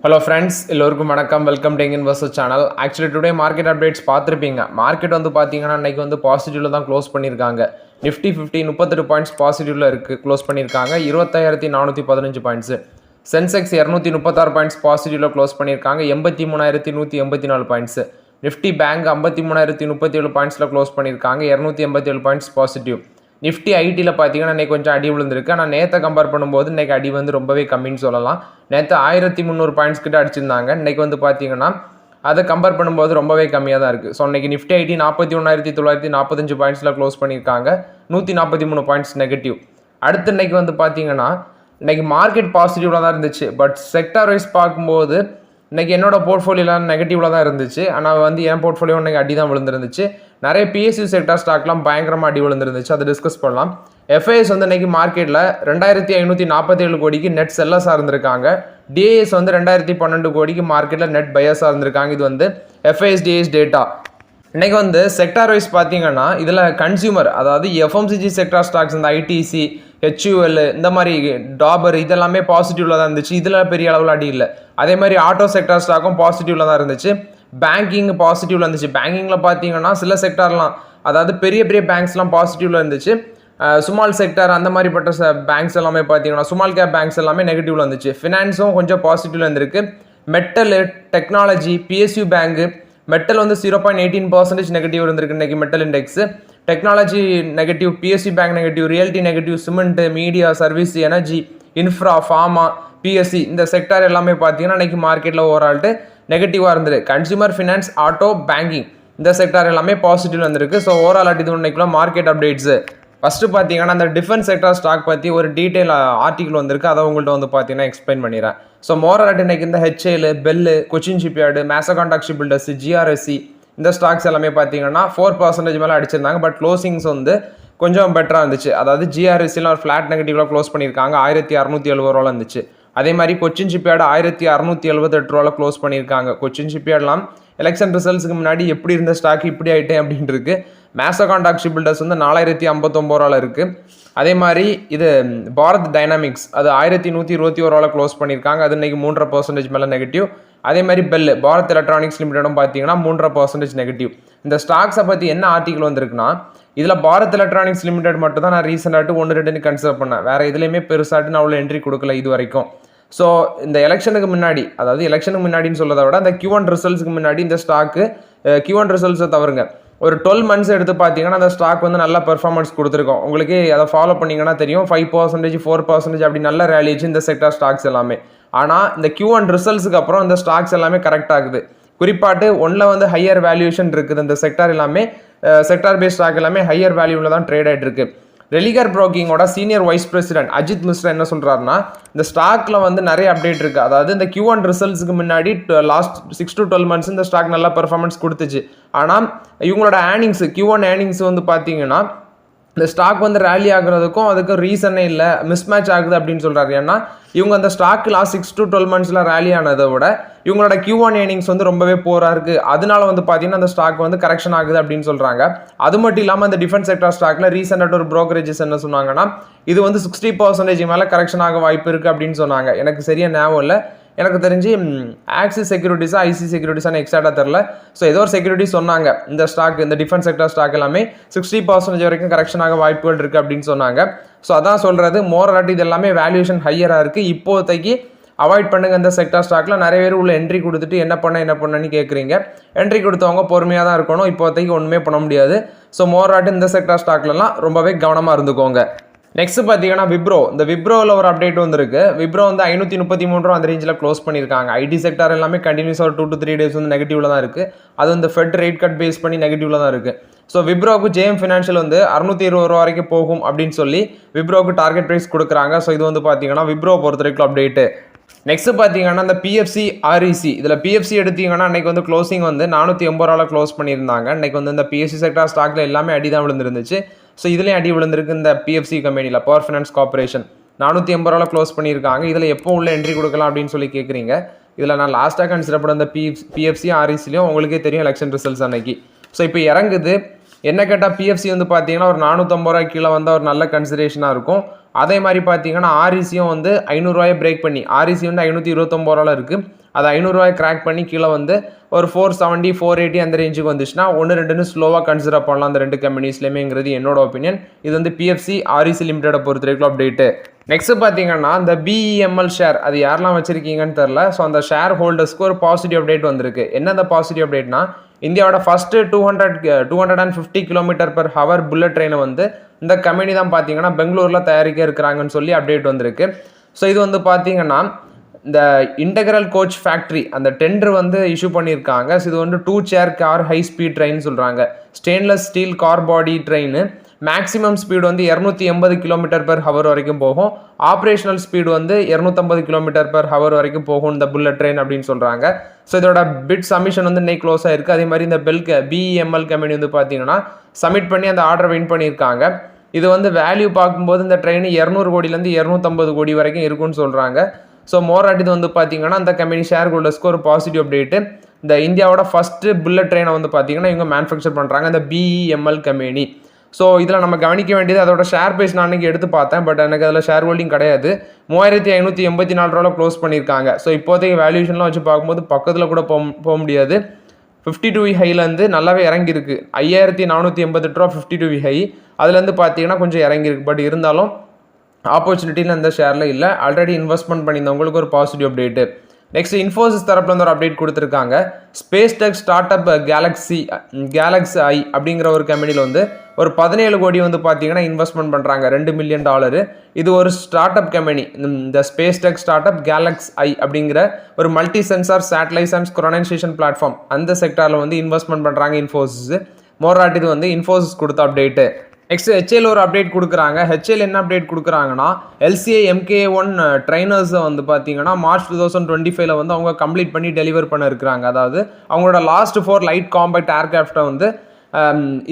Hello friends, எல்லோருக்கும் வணக்கம். Welcome to investor channel. Actually today market updates பார்த்துருப்பீங்க. Market வந்து பார்த்தீங்கன்னா இன்னைக்கு வந்து பாசிட்டிவ்ல தான் க்ளோஸ் பண்ணியிருக்காங்க. நிஃப்டி 38 பாயிண்ட்ஸ் பாசிட்டிவ்ல இருக்குது க்ளோஸ் பண்ணியிருக்காங்க. 25415 பாயிண்ட்ஸு. சென்செக்ஸ் 236 பாயிண்ட்ஸ் பாசிட்டிவ்ல க்ளோஸ் பண்ணியிருக்காங்க. 83184 பாயிண்ட்ஸு. நிஃப்டி பேங்க் 53037 பாயிண்ட்ஸில் க்ளோஸ் பண்ணியிருக்காங்க. 287 பாயிண்ட்ஸ் பாசிட்டிவ். நிஃப்டி ஐடியில் பார்த்தீங்கன்னா இன்றைக்கி கொஞ்சம் அடி விழுந்திருக்கு. ஆனால் நேற்றை கம்பேர் பண்ணும்போது இன்றைக்கி அடி வந்து ரொம்பவே கம்மின்னு சொல்லலாம். நேற்று 1300 பாயிண்ட்ஸ் கிட்ட அடிச்சிருந்தாங்க. இன்றைக்கி வந்து பார்த்தீங்கன்னா அதை கம்பேர் பண்ணும்போது ரொம்பவே கம்மியாக தான் இருக்குது. ஸோ இன்றைக்கி நிஃப்டி ஐடி 41945 பாயிண்ட்ஸில் க்ளோஸ் பண்ணியிருக்காங்க. 143 பாயிண்ட்ஸ் நெகட்டிவ். அடுத்து இன்றைக்கி வந்து பார்த்தீங்கன்னா இன்றைக்கி மார்க்கெட் பாசிட்டிவாக தான் இருந்துச்சு. பட் செக்டார் வைஸ் பார்க்கும்போது இன்றைக்கி என்னோட போர்ட்ஃபோலியோலாம் நெகட்டிவில் தான் இருந்துச்சு. ஆனால் வந்து என் போர்ட்ஃபோலியோ இன்றைக்கி அடி தான் விழுந்துருந்துச்சு. நிறைய பிஎஸ்யூ செக்டார் ஸ்டாக்லாம் பயங்கரமாக அடி விழுந்துருந்துச்சு. அதை டிஸ்கஸ் பண்ணலாம். எஃப்ஐஎஸ் வந்து இன்றைக்கி மார்க்கெட்டில் 2547 கோடிக்கு நெட் செல்லர்ஸாக இருந்திருக்காங்க. டிஏஎஸ் வந்து 2012 கோடிக்கு மார்க்கெட்டில் நெட் பையர்ஸாக இருந்திருக்காங்க. இது வந்து எஃப்ஐஎஸ் டிஏஎஸ் டேட்டா. இன்றைக்கி வந்து செக்டார் வைஸ் பார்த்தீங்கன்னா இதில் கன்சியூமர், அதாவது எஃப்எம்சிஜி செக்டார் ஸ்டாக்ஸ், இந்த ஐடிசி, ஹெச்யூஎல், இந்த மாதிரி டாபர் இதெல்லாமே பாசிட்டிவ்ல தான் இருந்துச்சு. இதில் பெரிய அளவில் அடி இல்லை. அதே மாதிரி ஆட்டோ செக்டார் ஸ்டாக்கும் பாசிட்டிவ்ல தான் இருந்துச்சு. பேங்கிங் பாசிட்டிவ்ல இருந்துச்சு. பேங்கிங்கில் பார்த்தீங்கன்னா சில செக்டார்லாம், அதாவது பெரிய பெரிய பேங்க்ஸ்லாம் பாசிட்டிவ்ல இருந்துச்சு. ஸ்மால் செக்டார் அந்த மாதிரிப்பட்ட பேங்க்ஸ் எல்லாமே பார்த்தீங்கன்னா ஸ்மால் கேப் பேங்க்ஸ் எல்லாமே நெகட்டிவ்ல இருந்துச்சு. ஃபினான்ஸும் கொஞ்சம் பாசிட்டிவ்ல இருந்திருக்கு. Metal, technology, PSU bank, metal வந்து 0.18% நெகட்டிவ் இருந்திருக்கு இன்றைக்கி metal index. Technology negative, BSc bank negative, realty negative, cement, media, service, energy, infra, pharma, BSc இந்த செக்டார் எல்லாமே பார்த்தீங்கன்னா இன்றைக்கி மார்க்கெட்டில் ஓவரால்ட்டு நெகட்டிவாக இருந்தது. கன்சியூமர், ஃபினான்ஸ், ஆட்டோ, பேங்கிங் இந்த செக்டார் எல்லாமே பாசிட்டிவ் வந்திருக்கு. ஸோ ஓவரால் இது இன்னைக்குள்ள மார்க்கெட் அப்டேட்ஸு. ஃபஸ்ட்டு பார்த்தீங்கன்னா அந்த டிஃபென்ஸ் செக்டார் ஸ்டாக் பற்றி ஒரு டீட்டெயில் ஆர்டிகல் வந்திருக்கு. அதை உங்கள்கிட்ட வந்து பார்த்தீங்கன்னா எக்ஸ்பிளைன் பண்ணிடுறேன். ஸோ மோரல் இன்னைக்கு இந்த HAL, BEL, Cochin shipyard, Mazagon Dock ship builders, GRSE இந்த ஸ்டாக்ஸ் எல்லாமே பார்த்தீங்கன்னா 4% மேலே அடிச்சிருந்தாங்க. பட் க்ளோசிங்ஸ் வந்து கொஞ்சம் பெட்டராக இருந்துச்சு. அதாவது ஜிஆர்எஸ்சியில் ஒரு ஃப்ளாட் நெகட்டிவ்ல க்ளோஸ் பண்ணியிருக்காங்க. 1670 ரூபாவில் இருந்துச்சு. அதே மாதிரி கொச்சின் ஷிப்யார்டு 1678 ரூபாவில் க்ளோஸ் பண்ணியிருக்காங்க. கொச்சின் ஷிப்யார்ட்லாம் எலெக்ஷன் ரிசல்ட்ஸுக்கு முன்னாடி எப்படி இருந்த ஸ்டாக் இப்படி ஆகிட்டேன் அப்படின்ட்டு இருக்கு. மேசகாண்டாக் ஷிப் பில்டர்ஸ் வந்து 4059 ரூபாவில் இருக்குது. அதே மாதிரி இது பாரத் டைனாமிக்ஸ் அது 1121 ரூபாவில் க்ளோஸ் பண்ணியிருக்காங்க. அது இன்னைக்கு 3% மேலே நெகட்டிவ். அதே மாதிரி பெல், பாரத் எலக்ட்ரானிக்ஸ் லிமிடெடும் பார்த்தீங்கன்னா 3% நெகட்டிவ். இந்த ஸ்டாக்ஸை பற்றி என்ன ஆர்டிகல் வந்திருக்குன்னா, இதில் பாரத் எலக்ட்ரானிக்ஸ் லிமிடெட் மட்டும் தான் நான் ரீசெண்டாட்டு 1-2 கன்சிடர் பண்ணேன். வேறு எதுலேயுமே பெருசாட்டு நான் அவ்வளோ என்ட்ரி கொடுக்கல இது வரைக்கும். ஸோ இந்த எலெக்ஷனுக்கு முன்னாடி, அதாவது எலெக்ஷனுக்கு முன்னாடின்னு சொல்றதை விட அந்த Q1 ரிசல்ட்ஸ்க்கு முன்னாடி இந்த ஸ்டாக்கு Q1 ரிசல்ட்ஸை தவறுங்க ஒரு 12 மந்த்ஸ் எடுத்து பார்த்தீங்கன்னா அந்த ஸ்டாக் வந்து நல்ல பெர்ஃபார்மன்ஸ் கொடுத்துருக்கோம். உங்களுக்கு அதை ஃபாலோ பண்ணிங்கன்னா தெரியும். 5%, 4% அப்படி நல்ல ரேலிச்சு இந்த செக்டார் ஸ்டாக்ஸ் எல்லாமே. ஆனால் இந்த Q1 ரிசல்ட்ஸுக்கு அப்புறம் இந்த ஸ்டாக்ஸ் எல்லாமே கரெக்ட் ஆகுது. குறிப்பாட்டு ஒன்றில் வந்து ஹையர் வேல்யூஷன் இருக்குது. இந்த செக்டார் எல்லாமே செக்டார் பேஸ்ட் ஸ்டாக் எல்லாமே ஹையர் வேல்யூவில் தான் ட்ரேட் ஆகிட்டு இருக்கு. ரெலிகர் ப்ரோக்கிங்கோட senior vice president Ajit Mishra என்ன சொல்கிறாருன்னா, இந்த ஸ்டாக்ல வந்து நிறைய அப்டேட் இருக்குது. அதாவது இந்த Q1 ரிசல்ட்ஸுக்கு முன்னாடி லாஸ்ட் 6 to 12 months இந்த ஸ்டாக் நல்லா பெர்ஃபார்மன்ஸ் கொடுத்துச்சு. ஆனால் இவங்களோட ஏர்னிங்ஸ், Q1 ஏர்னிங்ஸ் வந்து பார்த்தீங்கன்னா இந்த ஸ்டாக் வந்து ரேலி ஆகுறதுக்கும் அதுக்கும் ரீசனே இல்லை, மிஸ்மேட்ச் ஆகுது அப்படின்னு சொல்கிறாரு. ஏன்னா இவங்க அந்த stock last 6 to 12 months rally ஆனதை விட இவங்களோட Q1 ஏர்னிங்ஸ் வந்து ரொம்பவே போராக இருக்குது. அதனால வந்து பார்த்தீங்கன்னா அந்த ஸ்டாக் வந்து கரெக்ஷன் ஆகுது அப்படின்னு சொல்கிறாங்க. அது மட்டும் இல்லாமல் அந்த டிஃபென்ஸ் செக்டார் ஸ்டாக்ல ரீசெண்டாக ஒரு ப்ரோக்கரேஜஸ் என்ன சொன்னாங்கன்னா, இது வந்து 60% மேலே கரெக்ஷன் ஆக வாய்ப்பு இருக்குது அப்படின்னு சொன்னாங்க. எனக்கு சரியாக ஞாபகம் இல்லை. எனக்கு தெரிஞ்சு ஆக்சிஸ் செக்யூரிட்டிஸா ஐசி செக்யூரிட்டிஸான எக்ஸாக்டாக தெரில. ஸோ ஏதோ ஒரு செக்யூரிட்டி சொன்னாங்க இந்த ஸ்டாக், இந்த டிஃபென்ஸ் செக்டர் ஸ்டாக் எல்லாமே 60% வரைக்கும் கரெக்ஷன் ஆக வாய்ப்புகள் இருக்குது அப்படின்னு சொன்னாங்க. ஸோ அதான் சொல்கிறது, மோரலாட்டி இது எல்லாமே வேல்யூஷன் ஹையராக இருக்குது. இப்போதைக்கு அவாய்ட் பண்ணுங்க இந்த செக்டார் ஸ்டாக்ல. நிறைய பேர் உள்ள என்ட்ரி கொடுத்துட்டு என்ன பண்ணன்னு கேட்குறீங்க. என்ட்ரி கொடுத்தவங்க பொறுமையாக தான் இருக்கணும். இப்போதைக்கு ஒன்றுமே பண்ண முடியாது. ஸோ மோரலாட்டி இந்த செக்டார் ஸ்டாக்லலாம் ரொம்பவே கவனமாக இருந்துக்கோங்க. நெக்ஸ்ட் பார்த்தீங்கன்னா விப்ரோ. இந்த விப்ரோவில் ஒரு அப்டேட் வந்துருக்கு. விப்ரோ வந்து 533 ரூபா அந்த ரேஞ்சில் க்ளோஸ் பண்ணியிருக்காங்க. ஐடி செக்டார் எல்லாமே கண்டினியூஸாக ஒரு 2 to 3 days வந்து நெகட்டிவ்ல தான் இருக்குது. அது வந்து ஃபெட் ரேட் கட் பேஸ் பண்ணி நெகட்டிவ்ல தான் இருக்குது. ஸோ விப்ரோவுக்கு JM ஃபினான்ஷியல் வந்து 620 ரூபா வரைக்கும் போகும் அப்படின்னு சொல்லி விப்ரோவுக்கு டார்கெட் ப்ரைஸ் கொடுக்குறாங்க. ஸோ இது வந்து பார்த்தீங்கன்னா விப்ரோ பொறுத்த வரைக்கும் அப்டேட்டு. நெக்ஸ்ட் பார்த்தீங்கன்னா இந்த பிஎஃப்சி ஆர்இசி, இதில் பிஎஃப்சி எடுத்தீங்கன்னா அன்றைக்கி வந்து க்ளோசிங் வந்து 480 ரூபாவில் க்ளோஸ் பண்ணியிருந்தாங்க. அன்றைக்கி வந்து இந்த பிஎஃப்சி செக்டார் ஸ்டாக்ல எல்லாமே அடி தான் விழுந்துருந்துச்சு. ஸோ இதுலேயும் அடி விழுந்திருக்கு. இந்த பிஎஃப்சி கம்பெனியில் பவர் ஃபினான்ஸ் கார்பரேஷன் 480 ரூபாவில் க்ளோஸ் பண்ணியிருக்காங்க. இதில் எப்போ உள்ள என்ட்ரி கொடுக்கலாம் அப்படின்னு சொல்லி கேட்குறீங்க. இதில் நான் லாஸ்ட்டாக கன்சிடர் பண்ண இந்த பிஎஃப்சி ஆர்இசிலையும் உங்களுக்கே தெரியும் எலெக்ஷன் ரிசல்ட்ஸ் அன்னைக்கு. ஸோ இப்போ இறங்குது. என்ன கேட்டால் பிஎஃப்சி வந்து பார்த்தீங்கன்னா ஒரு 450 ரூபாய் கீழே வந்தால் ஒரு நல்ல கன்சிடரேஷனாக இருக்கும். அதே மாதிரி பார்த்தீங்கன்னா ஆர்இசியும் வந்து 500 பிரேக் பண்ணி ஆர்இசி வந்து 529 இருக்குது. அது 500 கிராக் பண்ணி கீழே வந்து ஒரு 470 480 அந்த ரேஞ்சுக்கு வந்துச்சுன்னா 1-2 ஸ்லோவாக கன்சிடர் பண்ணலாம் அந்த 2 கம்பெனிஸ்லேயுமேங்கிறது என்னோட ஒப்பீனியன். இது வந்து பிஎஃப்சி ஆர்இசி லிமிடெடை பொறுத்த வரைக்கும் அப்டேட்டு. நெக்ஸ்ட் பார்த்தீங்கன்னா இந்த பிஇஎம்எல் ஷேர் அது யாரெல்லாம் வச்சிருக்கீங்கன்னு தெரில. ஸோ அந்த ஷேர் ஹோல்டர்ஸ்க்கு ஒரு பாசிட்டிவ் அப்டேட் வந்திருக்கு. என்ன அந்த பாசிட்டிவ் அப்டேட்னா, இந்தியாவோட ஃபர்ஸ்ட் 250 km/h புல்லட் ட்ரெயினை வந்து இந்த கம்பெனி தான் பார்த்தீங்கன்னா பெங்களூரில் தயாரிக்க இருக்கிறாங்கன்னு சொல்லி அப்டேட் வந்திருக்கு. ஸோ இது வந்து பார்த்தீங்கன்னா இந்த இன்டெக்ரல் கோச் ஃபேக்ட்ரி அந்த டெண்டர் வந்து இஷ்யூ பண்ணியிருக்காங்க. ஸோ இது வந்து 2 chair car high speed train சொல்கிறாங்க. Stainless steel car body train. Maximum speed வந்து 280 km/h வரைக்கும் போகும். ஆப்ரேஷனல் ஸ்பீடு வந்து 250 km/h வரைக்கும் போகும் இந்த புல்லட் ட்ரெயின் அப்படின்னு சொல்கிறாங்க. ஸோ இதோட பிட் சப்மிஷன் வந்து இன்னைக்கு க்ளோஸ் ஆயிருக்கு. அதே மாதிரி இந்த பிஇஎம்எல் கம்பெனி வந்து பார்த்தீங்கன்னா சப்மிட் பண்ணி அந்த ஆர்டரை வின் பண்ணியிருக்காங்க. இது வந்து வேல்யூ பார்க்கும்போது இந்த ட்ரெயின் 200 கோடியிலேருந்து 250 கோடி வரைக்கும் இருக்குன்னு சொல்கிறாங்க. ஸோ மோராட் இது வந்து பார்த்தீங்கன்னா அந்த கம்பெனி ஷேர் ஹோல்டர்ஸ்க்கு ஒரு பாசிட்டிவ் அப்டேட்டு. இந்த இந்தியாவோட ஃபஸ்ட்டு புல்லட் ட்ரெயினை வந்து பார்த்தீங்கன்னா இவங்க மேனுஃபேக்சர் பண்ணுறாங்க இந்த பிஇஎம்எல் கம்பெனி. ஸோ இதில் நம்ம கவனிக்க வேண்டியது அதோட ஷேர் ப்ரைஸ் நான் அன்றைக்கி எடுத்து பார்த்தேன். பட் எனக்கு அதில் ஷேர் ஹோல்டிங் கிடையாது. 3584 க்ளோஸ் பண்ணியிருக்காங்க. ஸோ இப்போதைக்கு வேல்யூஷன்லாம் வச்சு பார்க்கும்போது பக்கத்தில் கூட போக முடியாது. 52 ஹைலேருந்து நல்லாவே இறங்கியிருக்கு. 5488 52 ஹை அதுலேருந்து பார்த்தீங்கன்னா கொஞ்சம் இறங்கியிருக்கு. பட் இருந்தாலும் ஆப்பர்ச்சுனிட்டியில் அந்த ஷேரில் இல்லை. ஆல்ரெடி இன்வெஸ்ட்மெண்ட் பண்ணியிருந்தவங்களுக்கு ஒரு பாசிட்டிவ் அப்டேட்டு. நெக்ஸ்ட் இன்ஃபோசிஸ் தரப்புலேருந்து ஒரு அப்டேட் கொடுத்துருக்காங்க. Space tech startup GalaxEye அப்படிங்கிற ஒரு கம்பெனியில் வந்து ஒரு 17 கோடி வந்து பார்த்தீங்கன்னா இன்வெஸ்ட்மெண்ட் பண்ணுறாங்க, $2 மில்லியன். இது ஒரு ஸ்டார்ட் அப் கம்பெனி. இந்த space tech startup GalaxEye அப்படிங்கிற ஒரு மல்டி சென்சார் சேட்டலைட் அண்ட் க்ரோனைசேஷன் பிளாட்ஃபார்ம் அந்த செக்டாரில் வந்து இன்வெஸ்ட்மெண்ட் பண்ணுறாங்க இன்ஃபோசிஸ். மோராட் இது வந்து இன்ஃபோசிஸ் கொடுத்த அப்டேட்டு. நெக்ஸ்ட் ஹெச்ஏல ஒரு அப்டேட் கொடுக்குறாங்க. ஹெச்ஏல என்ன அப்டேட் கொடுக்குறாங்கன்னா LCA MK1 ட்ரைனர்ஸை வந்து பார்த்தீங்கன்னா மார்ச் 2025 வந்து அவங்க கம்ப்ளீட் பண்ணி டெலிவர் பண்ண இருக்கிறாங்க. அதாவது அவங்களோட லாஸ்ட் 4 லைட் காம்பேக்ட் ஏர்கிராஃப்டை வந்து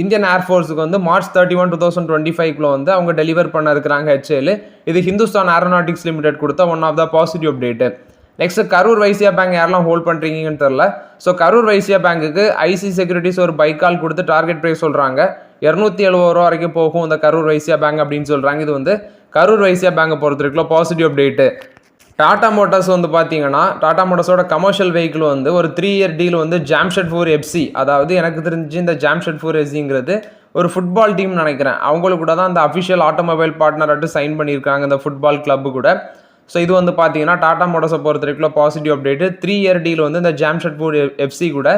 இந்தியன் ஏர்ஃபோர்ஸுக்கு வந்து மார்ச் 31, 2025 வந்து அவங்க டெலிவர் பண்ண இருக்கிறாங்க ஹெச்ஏல. இது ஹிந்துஸ்தான் ஏரோநாட்டிக்ஸ் லிமிடெட் கொடுத்த one of the positive update. Next Karur Vysya bank யாரெல்லாம் ஹோல்ட் பண்ணுறீங்கன்னு தெரில. ஸோ கரூர் வைசியா பேங்க்குக்கு ஐசி செக்யூரிட்டிஸ் ஒரு பை கால் கொடுத்து டார்கெட் ப்ரைஸ் சொல்கிறாங்க. 270 ரூபா வரைக்கும் போகும் இந்த கரூர் வைசியா பேங்க் அப்படின்னு சொல்கிறாங்க. இது வந்து கரூர் வைசியா பேங்கை பொறுத்த வரைக்கும் பாசிட்டிவ் அப்டேட்டு. டாடா மோட்டார்ஸ் வந்து பார்த்தீங்கன்னா டாடா மோட்டார்ஸோட கமர்ஷியல் வெஹிக்கிள் வந்து ஒரு 3 year டீல் வந்து ஜாம்ஷெட்பூர் எஃப்சி, அதாவது எனக்கு தெரிஞ்சு இந்த ஜாம்ஷெட்பூர் எஃப்சிங்கிறது ஒரு ஃபுட்பால் டீம் நினைக்கிறேன். அவங்களுக்கு கூட தான் அந்த அஃபிஷியல் ஆட்டோமொபைல் பார்ட்னராட்டு சைன் பண்ணியிருக்காங்க இந்த ஃபுட்பால் கிளப்பு கூட. ஸோ இது வந்து பார்த்தீங்கன்னா டாடா மோட்டார்ஸை பொறுத்த வரைக்கும் பாசிட்டிவ் அப்டேட்டு. 3 year டீல் வந்து இந்த ஜாம்ஷெட்பூர் எஃப்சி கூட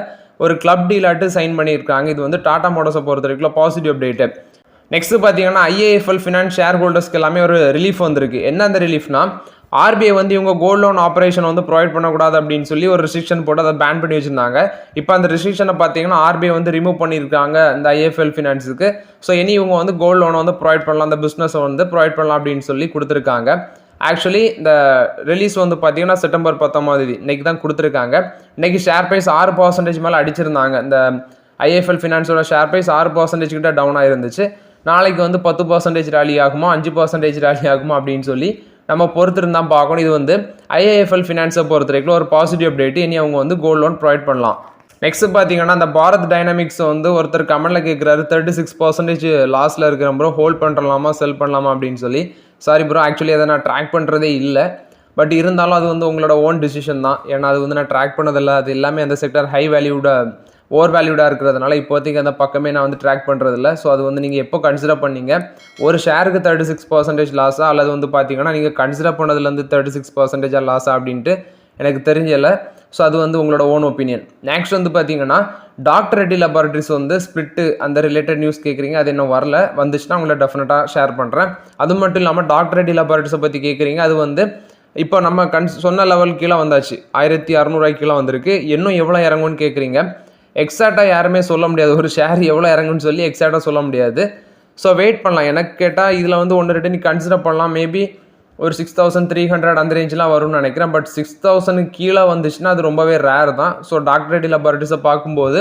ஒரு கிளப் டீலாட்டு சைன் பண்ணியிருக்காங்க. இது வந்து டாடா மோட்டார்ஸை பொறுத்த வரைக்கும் பாசிட்டிவ் அப்டேட்டு. நெக்ஸ்ட் பார்த்தீங்கன்னா IIFL ஃபினான்ஸ் ஷேர் ஹோல்டர்ஸ்க்கு எல்லாமே ஒரு ரிலீஃப் வந்திருக்கு. என்ன அந்த ரிலீஃப்னா, RBI வந்து இவங்க கோல்ட் லோன் ஆப்ரேஷன் வந்து ப்ரொவைட் பண்ணக்கூடாது அப்படின்னு சொல்லி ஒரு ரெஸ்ட்ரிக்ஷன் போட்டு அதை பேன் பண்ணி வச்சிருந்தாங்க. இப்போ அந்த ரெஸ்ட்ரிக்ஷனை பார்த்தீங்கன்னா RBI வந்து ரிமூவ் பண்ணியிருக்காங்க இந்த IIFL ஃபினான்ஸுக்கு. ஸோ இனி இவங்க வந்து கோல்ட் லோனை வந்து ப்ரொவைட் பண்ணலாம், அந்த பிஸ்னஸை வந்து ப்ரொவைட் பண்ணலாம் அப்படின்னு சொல்லி கொடுத்துருக்காங்க. ஆக்சுவலி இந்த ரிலீஸ் வந்து பார்த்தீங்கன்னா செப்டம்பர் 19 இன்னைக்கு தான் கொடுத்துருக்காங்க. இன்னைக்கு ஷேர் ப்ரைஸ் 6% மேலே அடிச்சிருந்தாங்க. இந்த IIFL ஃபினான்ஸோட ஷேர் ப்ரைஸ் 6% கிட்ட டவுன் ஆயிருந்துச்சு. நாளைக்கு வந்து 10% ரேலி ஆகுமா 5% ரேலி ஆகுமா அப்படின்னு சொல்லி நம்ம பொறுத்திருந்தான் பார்க்கணும். இது வந்து IIFL ஃபினான்ஸை பொறுத்த வரைக்கும் ஒரு பாசிட்டிவ் அப்டேட். இனி அவங்க வந்து கோல்ட் லோன் ப்ரொவைட் பண்ணலாம். நெக்ஸ்ட் பார்த்தீங்கன்னா அந்த பாரத் டைனமிக்ஸ் வந்து ஒருத்தர் கமெண்ட்டில் கேட்குறாரு 36% லாஸில் இருக்கிற ப்ரோ ஹோல்ட் பண்ணலாமா செல் பண்ணலாமா அப்படின்னு சொல்லி. சாரி ப்ரோ, ஆக்சுவலி அதை நான் ட்ராக் பண்ணுறதே இல்லை. பட் இருந்தாலும் அது வந்து உங்களோட ஓன் டிசிஷன் தான். ஏன்னா அது வந்து நான் ட்ராக் பண்ணதில்லை. அது எல்லாமே அந்த செக்டர் ஹை ஓவர் வேல்யூடாக இருக்கிறதுனால இப்போதைக்கு அந்த பக்கமே நான் வந்து ட்ராக் பண்ணுறதில்ல. ஸோ அது வந்து நீங்கள் எப்போ கன்சிடர் பண்ணீங்க ஒரு ஷேருக்கு 36% லாஸா அல்லது வந்து பார்த்தீங்கன்னா நீங்கள் கன்சிடர் பண்ணதுலேருந்து 36% லாஸா அப்படின்ட்டு எனக்கு தெரியல. ஸோ அது வந்து உங்களோட ஓன் ஒப்பீனியன். நெக்ஸ்ட் வந்து பார்த்தீங்கன்னா டாக்டர் ரெட்டி லெபார்ட்ரிஸ் வந்து ஸ்பிளிட்டு அந்த ரிலேட்டட் நியூஸ் கேட்குறீங்க. அது இன்னும் வரல, வந்துச்சுன்னா உங்களை டெஃபினட்டாக ஷேர் பண்ணுறேன். அது மட்டும் இல்லாமல் டாக்டர் ரெட்டி லெபார்ட்ரிஸை பற்றி கேட்குறீங்க. அது வந்து இப்போ நம்ம சொன்ன லெவல் கீழே வந்தாச்சு, 1600 கீழே வந்திருக்கு. இன்னும் எவ்வளோ இறங்கும்னு கேட்குறீங்க. எக்ஸாக்டாக யாருமே சொல்ல முடியாது, ஒரு ஷேர் எவ்வளோ இறங்குன்னு சொல்லி எக்ஸாக்டாக சொல்ல முடியாது. ஸோ வெயிட் பண்ணலாம். எனக்கு கேட்டால் இதில் வந்து 1-2 நீ கன்சிடர் பண்ணலாம். மேபி ஒரு 6300 அந்த ரேஞ்செலாம் வரும்னு நினைக்கிறேன். பட் 6000 கீழே வந்துச்சுன்னா அது ரொம்பவே ரேர் தான். ஸோ டாக்டர் ரெட்டி லெபார்ட்ரிஸை பார்க்கும்போது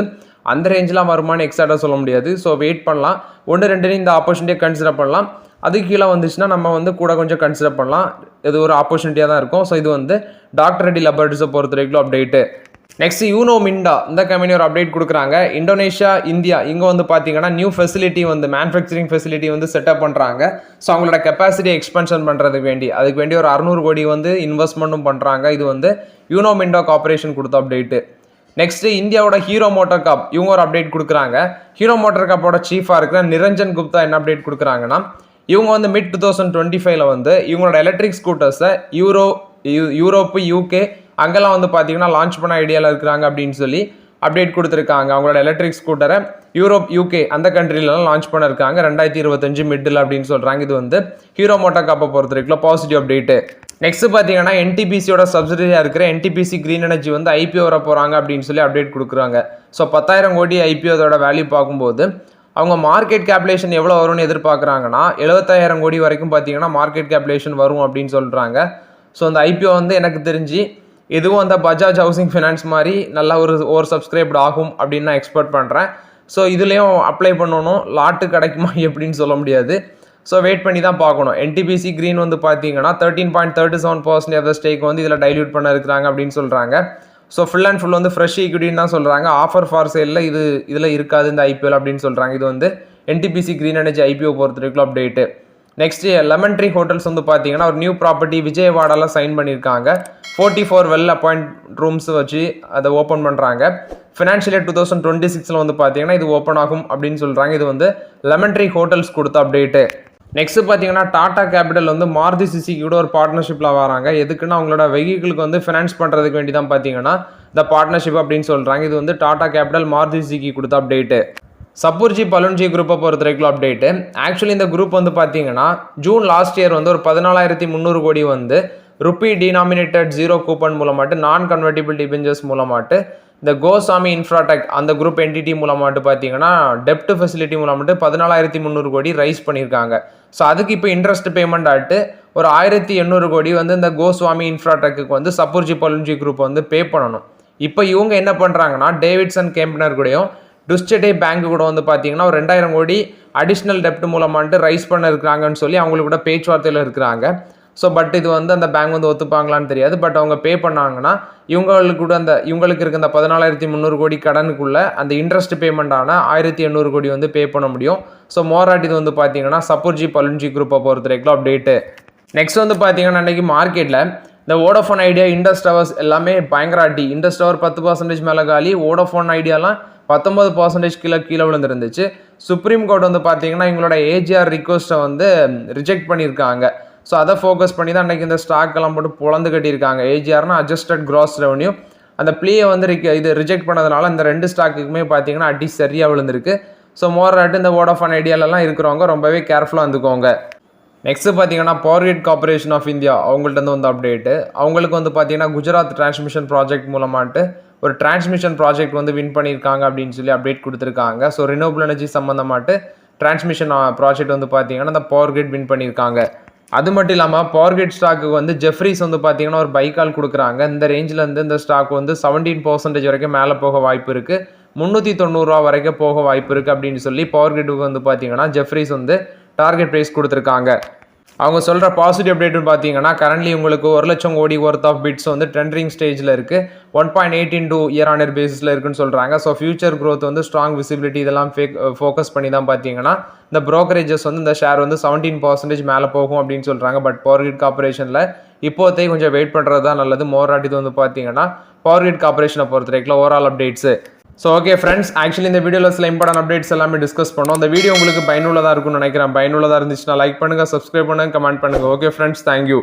அந்த ரேஞ்செலாம் வருமானு எக்ஸாக்டாக சொல்ல முடியாது. ஸோ வெயிட் பண்ணலாம். 1-2 இந்த ஆப்பர்ச்சுனிட்டியை கன்சிடர் பண்ணலாம். அது கீழே வந்துச்சுன்னா நம்ம வந்து கூட கொஞ்சம் கன்சிடர் பண்ணலாம். இது ஒரு ஆப்பர்ச்சுனிட்டியாக தான் இருக்கும். ஸோ இது வந்து டாக்டர் ரெட்டி லெபார்ட்ரிஸை பொறுத்த வரைக்கும் அப்டேட்டு. நெக்ஸ்ட் யூனோ மிண்டா இந்த கம்பெனி ஒரு அப்டேட் கொடுக்குறாங்க. இந்தோனேஷியா, இந்தியா இங்கே வந்து பார்த்தீங்கன்னா நியூ ஃபெசிலிட்டி வந்து மேனுஃபேக்சரிங் ஃபெசிலிட்டி வந்து செட்டப் பண்ணுறாங்க. ஸோ அவங்களோட கெப்பாசிட்டி எக்ஸ்பென்ஷன் பண்ணுறதுக்கு அதுக்கு வேண்டி ஒரு 600 கோடி வந்து இன்வெஸ்ட்மெண்ட்டும் பண்ணுறாங்க. இது வந்து யூனோ மிண்டா கார்பரேஷன் கொடுத்த அப்டேட்டு. நெக்ஸ்ட் இந்தியாவோட ஹீரோ மோட்டார் காப் இவங்க ஒரு அப்டேட் கொடுக்குறாங்க. ஹீரோ மோட்டார் காப்போட சீஃபாக இருக்கிற நிரஞ்சன் குப்தா என்ன அப்டேட் கொடுக்குறாங்கன்னா, இவங்க வந்து மிட் 2025 வந்து இவங்களோட எலக்ட்ரிக் ஸ்கூட்டர்ஸை யூரோப்பு, யூகே அங்கெல்லாம் வந்து பார்த்தீங்கன்னா லான்ச் பண்ண ஐடியாவில் இருக்கிறாங்க அப்படின்னு சொல்லி அப்டேட் கொடுத்துருக்காங்க. அவங்களோட எலக்ட்ரிக் ஸ்கூட்டரை யூரோப், யூகே அந்த கண்ட்ரிலலாம் லான்ச் பண்ணிருக்காங்க 2025 மிட்டில் அப்படின்னு சொல்கிறாங்க. இது வந்து ஹீரோ மோட்டார் காப்பை பொறுத்த வரைக்கும் பாசிட்டிவ் அப்டேட்டு. நெக்ஸ்ட் பார்த்தீங்கன்னா என்டிபிசியோட சப்சிடியாக இருக்கிற என்டிபிசி கிரீன் எனர்ஜி வந்து ஐபிஓ வர போகிறாங்க அப்படின்னு சொல்லி அப்டேட் கொடுக்குறாங்க. ஸோ 10,000 கோடி ஐபிஓதோட வேல்யூ பார்க்கும்போது அவங்க மார்க்கெட் கேப்லேஷன் எவ்வளோ வரும்னு எதிர்பார்க்குறாங்கன்னா 75,000 கோடி வரைக்கும் பார்த்தீங்கன்னா மார்க்கெட் கேப்லேஷன் வரும் அப்படின்னு சொல்கிறாங்க. ஸோ அந்த ஐபிஓ வந்து எனக்கு தெரிஞ்சு எதுவும் அந்த பஜாஜ் ஹவுசிங் ஃபினான்ஸ் மாதிரி நல்லா ஒரு சப்ஸ்கிரைப்டு ஆகும் அப்படின்னு நான் எக்ஸ்பெக்ட் பண்ணுறேன். ஸோ இதுலேயும் அப்ளை பண்ணணும், லாட்டு கிடைக்குமா எப்படின்னு சொல்ல முடியாது. ஸோ வெயிட் பண்ணி தான் பார்க்கணும். என்டிபிசி கிரீன் வந்து பார்த்தீங்கன்னா 13.37% ஆஃப் த ஸ்டேக் வந்து இதில் டைல்யூட் பண்ண இருக்கிறாங்க அப்படின்னு சொல்கிறாங்க. ஸோ ஃபுல் அண்ட் ஃபுல் வந்து ஃப்ரெஷ் ஈக்விட்டின்னு தான் சொல்கிறாங்க. ஆஃபர் ஃபார் சேலில் இதில் இருக்காது இந்த ஐபிஎல் அப்படின்னு சொல்கிறாங்க. இது வந்து என்டிபிசி கிரீன் எனர்ஜி ஐபிஓ பொறுத்த வரைக்கும் update. Next lemon tree hotels வந்து பார்த்தீங்கன்னா ஒரு நியூ ப்ராப்பர்ட்டி விஜயவாடால சைன் பண்ணியிருக்காங்க. 44 வெல் அப்பாயிண்ட் ரூம்ஸ் வச்சு அதை ஓப்பன் பண்ணுறாங்க. ஃபினான்ஷியல் இயர் 2026 வந்து பார்த்தீங்கன்னா இது ஓப்பன் ஆகும் அப்படின்னு சொல்கிறாங்க. இது வந்து லெமன் ட்ரீ ஹோட்டல்ஸ் கொடுத்த அப்டேட்டு. நெக்ஸ்ட் பார்த்தீங்கன்னா டாடா கேபிட்டல் வந்து மாருதி சுசுகி கூட ஒரு பார்ட்னர்ஷிப்பில் வராங்க. எதுக்குன்னா அவங்களோட வெஹிக்கிளுக்கு வந்து ஃபினான்ஸ் பண்ணுறதுக்கு வேண்டி தான் பார்த்தீங்கன்னா இந்த பார்ட்னர்ஷிப் அப்படின்னு சொல்கிறாங்க. இது வந்து டாடா கேபிட்டல் மாருதி சுசுகி கொடுத்த அப்டேட்டு. சப்பூர்ஜி பலுன்ஜி குரூப்பை பொறுத்த வரைக்கும் அப்டேட்டு. ஆக்சுவலி இந்த குரூப் வந்து பார்த்தீங்கன்னா ஜூன் லாஸ்ட் இயர் வந்து ஒரு 14,300 கோடி வந்து ருப்பி டினாமினேட்டட் 0 கூப்பன் மூலமாட்டு நான் கன்வெர்டிபிள் டிபெஞ்சர்ஸ் மூலமாட்டு இந்த கோசாமி இன்ஃப்ராடெக் அந்த குரூப் என்டிடி மூலமாட்டு பார்த்தீங்கன்னா டெப்ட் ஃபெசிலிட்டி மூலமாட்டு 14,300 கோடி ரைஸ் பண்ணியிருக்காங்க. ஸோ அதுக்கு இப்போ இன்ட்ரெஸ்ட் பேமெண்ட் ஆகிட்டு ஒரு 1,800 கோடி வந்து இந்த கோஸ்வாமி இன்ஃப்ராடெக்கு வந்து சப்பூர்ஜி பலுன்ஜி குரூப் வந்து பே பண்ணணும். இப்போ இவங்க என்ன பண்ணுறாங்கன்னா டேவிட்சன் கேம்பனர் கூடயும் டுஸ்டே பேங்க் கூட வந்து பார்த்தீங்கன்னா ஒரு 2,000 கோடி அடிஷ்னல் டெப்ட் மூலமாட்டு ரைஸ் பண்ண இருக்கிறாங்கன்னு சொல்லி அவங்களுக்கு கூட பேச்சுவார்த்தையில் இருக்கிறாங்க. ஸோ பட் இது வந்து அந்த பேங்க் வந்து ஒத்துப்பாங்களான்னு தெரியாது. பட் அவங்க பே பண்ணாங்கன்னா இவங்களுக்கு இருக்க அந்த 14,300 கோடி கடனுக்குள்ள அந்த இன்ட்ரெஸ்ட் பேமெண்ட்டான 1,800 கோடி வந்து பே பண்ண முடியும். ஸோ மோராட் இது வந்து பார்த்தீங்கன்னா சப்பூர்ஜி பலுன்ஜி குரூப்பை பொறுத்த வரைக்கும் அப்டேட்டு. நெக்ஸ்ட் வந்து பார்த்தீங்கன்னா அன்றைக்கி மார்க்கெட்டில் இந்த வோடஃபோன் ஐடியா, இண்டஸ் டவர்ஸ் எல்லாமே பயங்கர அடி. இண்டஸ் டவர் 10% மேலே காலி, வோடஃபோன் ஐடியாலாம் 19% கீழே விழுந்துருந்துச்சு. சுப்ரீம் கோர்ட் வந்து பார்த்தீங்கன்னா எங்களோட ஏஜிஆர் ரிக்வஸ்ட்டை வந்து ரிஜெக்ட் பண்ணியிருக்காங்க. ஸோ அதை ஃபோக்கஸ் பண்ணி தான் அன்றைக்கி இந்த ஸ்டாக்கெல்லாம் போட்டு பொழந்து கட்டியிருக்காங்க. ஏஜிஆர்னா அட்ஜஸ்டட் கிராஸ் ரெவன்யூ அந்த ப்ளேயை வந்து இது ரிஜெக்ட் பண்ணதுனால இந்த 2 ஸ்டாக்குக்குமே பார்த்தீங்கன்னா அடி சரியாக விழுந்திருக்கு. ஸோ மோராட்டு இந்த வோடஃபோன் ஐடியாலலாம் இருக்கிறவங்க ரொம்பவே கேர்ஃபுல்லாக இருந்துக்கோங்க. நெக்ஸ்ட்டு பார்த்தீங்கன்னா Power Grid Corporation of India அவங்கள்ட்ட வந்து அப்டேட்டு. அவங்களுக்கு வந்து பார்த்தீங்கன்னா குஜராத் டிரான்ஸ்மிஷன் ப்ராஜெக்ட் மூலமாட்டு ஒரு டிரான்ஸ்மிஷன் ப்ராஜெக்ட் வந்து வின் பண்ணியிருக்காங்க அப்படின்னு சொல்லி அப்டேட் கொடுத்துருக்காங்க. ஸோ ரினியூவபிள் எனர்ஜி சம்மந்தமாட்டு டிரான்ஸ்மிஷன் ப்ராஜெக்ட் வந்து பார்த்தீங்கன்னா இந்த பவர் கிரிட் வின் பண்ணியிருக்காங்க. அது மட்டும் இல்லாமல் பவர் கிரிட் ஸ்டாக்கு வந்து ஜெஃப்ரிஸ் வந்து பார்த்தீங்கன்னா ஒரு பைக்கால் கொடுக்குறாங்க. இந்த ரேஞ்சில் இருந்து இந்த ஸ்டாக் வந்து 17% வரைக்கும் மேலே போக வாய்ப்பு இருக்குது, 390 ரூபா வரைக்கும் போக வாய்ப்பு இருக்குது அப்படின்னு சொல்லி பவர் கிரிட்டுக்கு வந்து பார்த்தீங்கன்னா ஜெஃப்ரிஸ் வந்து டார்கெட் ப்ரைஸ் கொடுத்துருக்காங்க. அவங்க சொல்கிற பாசிட்டிவ் அப்டேட்னு பார்த்தீங்கன்னா கரண்ட்லி உங்களுக்கு 1,00,000 கோடி ஒர்த் ஆஃப் பிட்ஸ் வந்து டெண்டரிங் ஸ்டேஜில் இருக்குது, 1.8 into இயர்-ஆன்-இயர் பேசிஸில் இருக்குன்னு சொல்கிறாங்க. ஸோ ஃபியூச்சர் க்ரோத் வந்து ஸ்ட்ராங் விசிபிலிட்டி இதெல்லாம் ஃபோக்கஸ் பண்ணி தான் பார்த்தீங்கன்னா இந்த ப்ரோக்கரேஜஸ் வந்து இந்த ஷேர் வந்து 17% மேலே போகும் அப்படின்னு சொல்கிறாங்க. பட் பவர் கிரிட் கார்பரேஷனில் இப்போதைக்கு கொஞ்சம் வெயிட் பண்ணுறது தான் நல்லது. மோராட் இது வந்து பார்த்தீங்கன்னா பவர் கிரிட் கார்பரேஷனை பொறுத்த வரைக்கும் overall updates. So okay friends, actually இந்த வீடியோவில் சில இம்பார்ட்டன் அப்டேட்ஸ் எல்லாமே டிஸ்கஸ் பண்ணோம். இந்த வீடியோ உங்களுக்கு பயனுள்ளதாக இருக்கும்னு நினைக்கிறேன். பயனுள்ளதாக இருந்துச்சுன்னா லைக் பண்ணுங்கள், சப்ஸ்கிரைப் பண்ணுங்கள், கமெண்ட் பண்ணுங்கள். Okay friends, thank you.